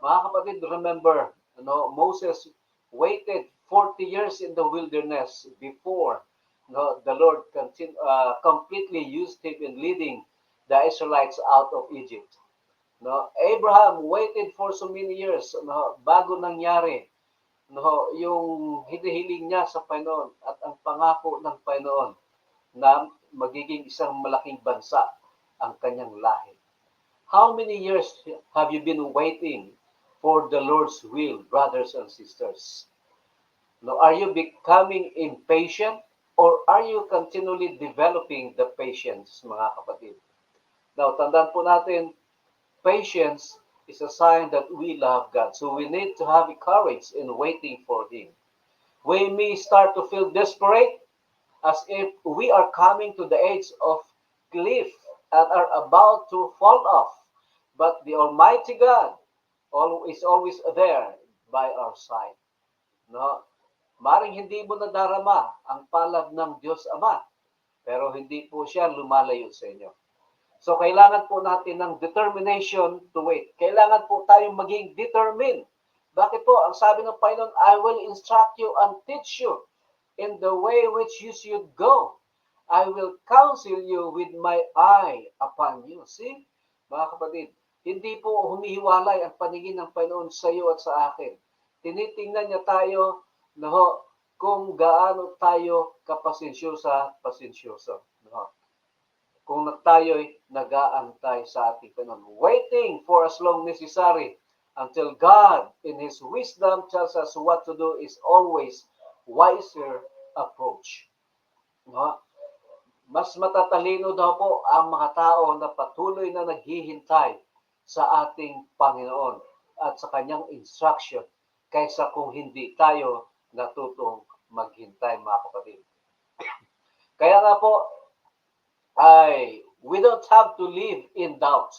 Mga kapatid, remember, Moses waited 40 years in the wilderness before the Lord completely used him in leading the Israelites out of Egypt. Abraham waited for so many years bago nangyari yung hinihiling niya sa Panginoon at ang pangako ng Panginoon na magiging isang malaking bansa ang kanyang lahi. How many years have you been waiting for the Lord's will, brothers and sisters? Are you becoming impatient or are you continually developing the patience, mga kapatid? Now, tandaan po natin, patience is a sign that we love God. So we need to have courage in waiting for Him. We may start to feel desperate as if we are coming to the edge of cliff and are about to fall off. But the Almighty God is always there by our side. No? Maring hindi mo nadarama ang palad ng Diyos Ama, pero hindi po siya lumalayo sa inyo. So, kailangan po natin ng determination to wait. Kailangan po tayong maging determined. Bakit po? Ang sabi ng Panginoon, I will instruct you and teach you in the way which you should go. I will counsel you with my eye upon you. See? Mga kapatid, hindi po humihiwalay ang paningin ng Panginoon sa iyo at sa akin. Tinitingnan niya tayo kung gaano tayo pasensyoso. Kung tayo'y nag-aantay sa ating Panginoon. Waiting for as long necessary until God, in His wisdom, tells us what to do is always wiser approach. Mas matatalino daw po ang mga tao na patuloy na naghihintay sa ating Panginoon at sa Kanyang instruction kaysa kung hindi tayo natutong maghintay, mga kapatid. Kaya nga po, we don't have to live in doubt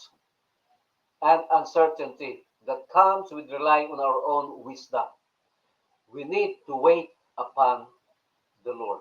and uncertainty that comes with relying on our own wisdom. We need to wait upon the Lord.